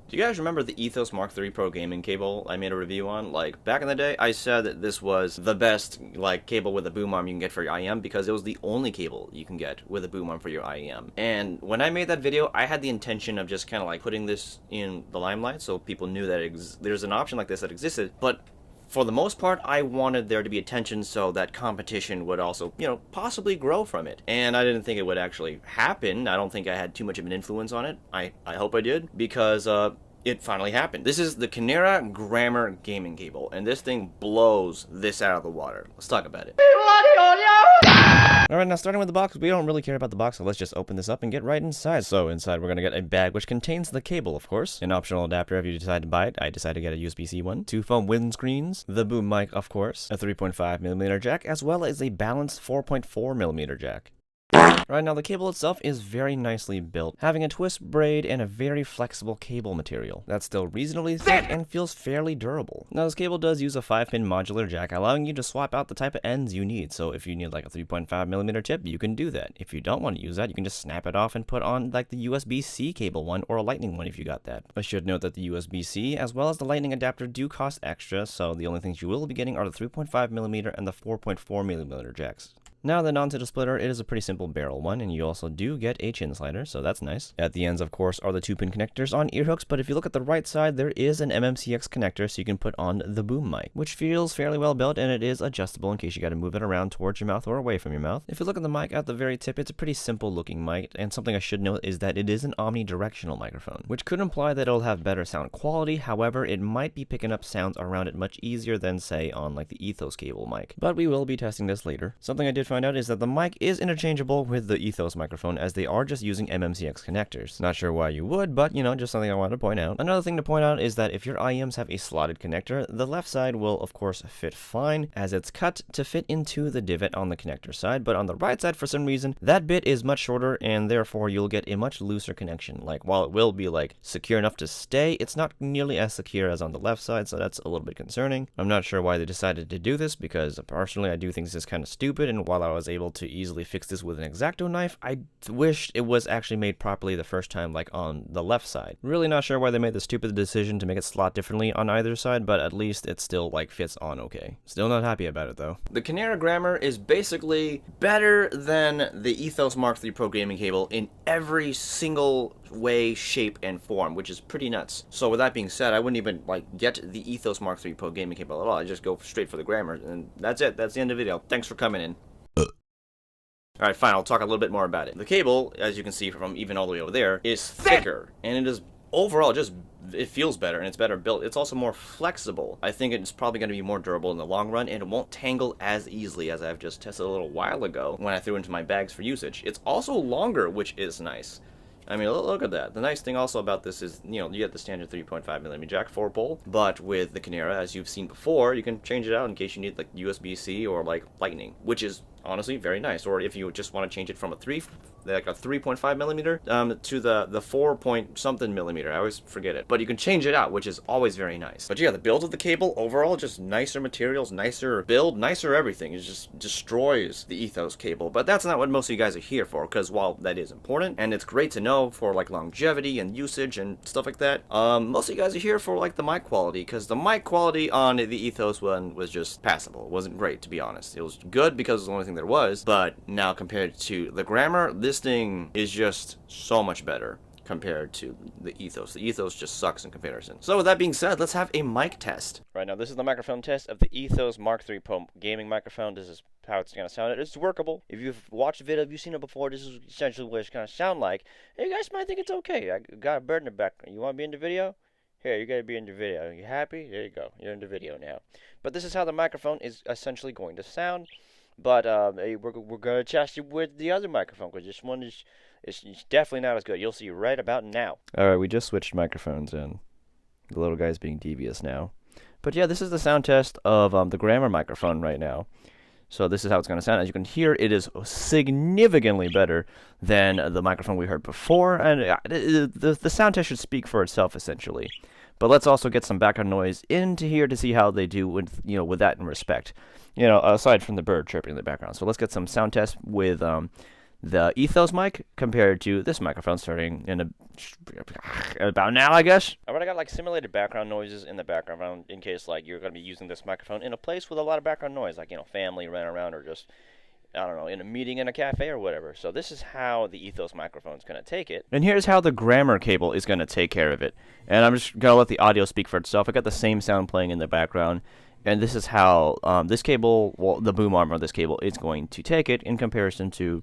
Do you guys remember the Ethos Mark III Pro gaming cable I made a review on? Like, back in the day, I said that this was the best, like, cable with a boom arm you can get for your IEM because it was the only cable you can get with a boom arm for your IEM. And when I made that video, I had the intention of just kind of like putting this in the limelight so people knew that there's an option like this that existed, but for the most part, I wanted there to be attention so that competition would also, possibly grow from it. And I didn't think it would actually happen. I don't think I had too much of an influence on it. I hope I did, because it finally happened. This is the Kinera Gramr gaming cable, and this thing blows this out of the water. Let's talk about it. Alright, now starting with the box, we don't really care about the box, so let's just open this up and get right inside. So inside we're going to get a bag which contains the cable, of course, an optional adapter if you decide to buy it. I decided to get a USB-C one, 2 foam windscreens, the boom mic, of course, a 3.5mm jack, as well as a balanced 4.4mm jack. Right, now the cable itself is very nicely built, having a twist braid and a very flexible cable material that's still reasonably thick and feels fairly durable. Now this cable does use a 5-pin modular jack, allowing you to swap out the type of ends you need. So if you need like a 3.5mm tip, you can do that. If you don't want to use that, you can just snap it off and put on like the USB-C cable one or a lightning one if you got that. I should note that the USB-C as well as the lightning adapter do cost extra, so the only things you will be getting are the 3.5mm and the 4.4mm jacks. Now the non-title splitter, it is a pretty simple barrel one, and you also do get a chin slider, so that's nice. At the ends, of course, are the 2-pin connectors on ear hooks, but if you look at the right side, there is an MMCX connector so you can put on the boom mic, which feels fairly well built, and it is adjustable in case you got to move it around towards your mouth or away from your mouth. If you look at the mic at the very tip, it's a pretty simple looking mic, and something I should note is that it is an omnidirectional microphone, which could imply that it'll have better sound quality. However, it might be picking up sounds around it much easier than, say, on like the Ethos cable mic. But we will be testing this later. Something I did find out is that the mic is interchangeable with the Ethos microphone, as they are just using MMCX connectors. Not sure why you would, but just something I wanted to point out. Another thing to point out is that if your IEMs have a slotted connector, the left side will of course fit fine, as it's cut to fit into the divot on the connector side, but on the right side for some reason, that bit is much shorter, and therefore you'll get a much looser connection. Like, while it will be like secure enough to stay, it's not nearly as secure as on the left side, so that's a little bit concerning. I'm not sure why they decided to do this, because personally I do think this is kind of stupid, and while I was able to easily fix this with an X-Acto knife, I wished it was actually made properly the first time, like on the left side. Really not sure why they made the stupid decision to make it slot differently on either side, but at least it still like fits on okay. Still not happy about it though. The Kinera Gramr is basically better than the Ethos Mark III Pro gaming cable in every single way, shape, and form, which is pretty nuts. So with that being said, I wouldn't even like get the Ethos Mark III Pro gaming cable at all. I just go straight for the Gramr, and that's it. That's the end of the video. Thanks for coming in. Alright, fine, I'll talk a little bit more about it. The cable, as you can see from even all the way over there, is thicker, and it is overall it feels better, and it's better built. It's also more flexible. I think it's probably going to be more durable in the long run, and it won't tangle as easily as I've just tested a little while ago when I threw into my bags for usage. It's also longer, which is nice. I mean, look at that. The nice thing also about this is, you get the standard 3.5mm jack 4-pole, but with the Kinera, as you've seen before, you can change it out in case you need like USB-C or like lightning, which is honestly very nice. Or if you just want to change it from a 3.5mm to the 4-point-something millimeter. I always forget it, but you can change it out, which is always very nice. But yeah, the build of the cable overall, just nicer materials, nicer build, nicer everything. It just destroys the Ethos cable. But that's not what most of you guys are here for, because while that is important and it's great to know for like longevity and usage and stuff like that, most of you guys are here for like the mic quality, because the mic quality on the Ethos one was just passable. It wasn't great, to be honest. It was good because it was the only thing there was, but now compared to the Gramr, this thing is just so much better compared to the Ethos. The Ethos just sucks in comparison. So with that being said, let's have a mic test. Right, now this is the microphone test of the Ethos Mark III Pro gaming microphone. This is how it's going to sound. It's workable. If you've watched the video, if you've seen it before, this is essentially what it's going to sound like. And you guys might think it's okay. I got a bird in the background. You want to be in the video? Here, you got to be in the video. Are you happy? There you go. You're in the video now. But this is how the microphone is essentially going to sound. But we're going to test it with the other microphone, because this one is it's definitely not as good. You'll see right about now. Alright, we just switched microphones in. The little guy's being devious now. But yeah, this is the sound test of the Gramr microphone right now. So this is how it's going to sound. As you can hear, it is significantly better than the microphone we heard before. And the sound test should speak for itself, essentially. But let's also get some background noise into here to see how they do with, with that in respect. Aside from the bird chirping in the background. So let's get some sound tests with the Ethos mic compared to this microphone, starting in about now, I guess. Alright, I like simulated background noises in the background in case like you're going to be using this microphone in a place with a lot of background noise, like family running around or just I don't know, in a meeting in a cafe or whatever. So this is how the Ethos microphone is going to take it. And here's how the Gramr cable is going to take care of it. And I'm just going to let the audio speak for itself. I got the same sound playing in the background. And this is how this cable, well, the boom arm of this cable is going to take it in comparison to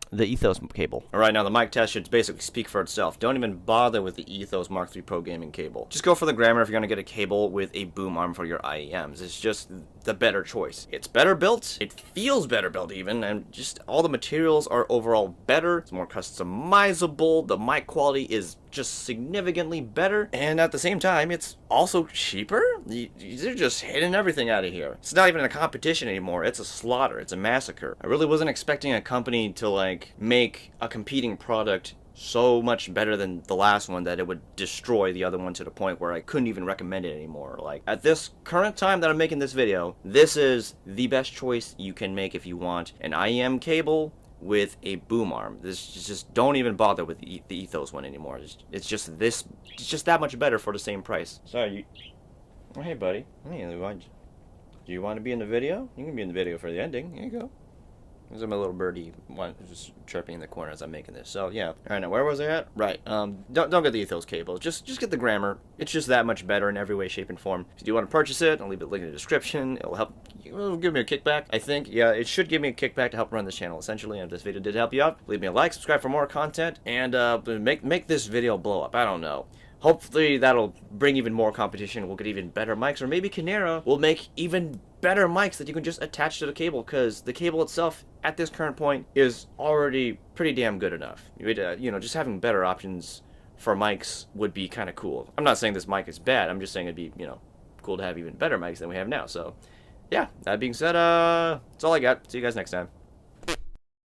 the Ethos cable. All right, now the mic test should basically speak for itself. Don't even bother with the Ethos Mark III Pro gaming cable. Just go for the Gramr if you're going to get a cable with a boom arm for your IEMs. It's just the better choice. It's better built, it feels better built even, and just all the materials are overall better. It's more customizable, the mic quality is just significantly better, and at the same time, it's also cheaper. They're just hitting everything out of here. It's not even a competition anymore. It's a slaughter. It's a massacre. I really wasn't expecting a company to like make a competing product so much better than the last one that it would destroy the other one to the point where I couldn't even recommend it anymore. Like, at this current time that I'm making this video, this is the best choice you can make if you want an IEM cable with a boom arm. This just don't even bother with the Ethos one anymore. It's just that much better for the same price. Sorry, oh, hey buddy. Hey, do you want to be in the video? You can be in the video for the ending. Here you go. There's my little birdie one just chirping in the corner as I'm making this. So yeah. Alright, now where was I at? Right. Don't get the Ethos cable. Just get the Gramr. It's just that much better in every way, shape, and form. If you do want to purchase it, I'll leave a link in the description. It'll give me a kickback, I think. Yeah, it should give me a kickback to help run this channel essentially. And if this video did help you out, leave me a like, subscribe for more content, and make this video blow up. I don't know. Hopefully that'll bring even more competition. We'll get even better mics, or maybe Kinera will make even better mics that you can just attach to the cable, because the cable itself at this current point is already pretty damn good enough. Just having better options for mics would be kind of cool. I'm not saying this mic is bad. I'm just saying it'd be, cool to have even better mics than we have now. So, yeah, that being said, that's all I got. See you guys next time.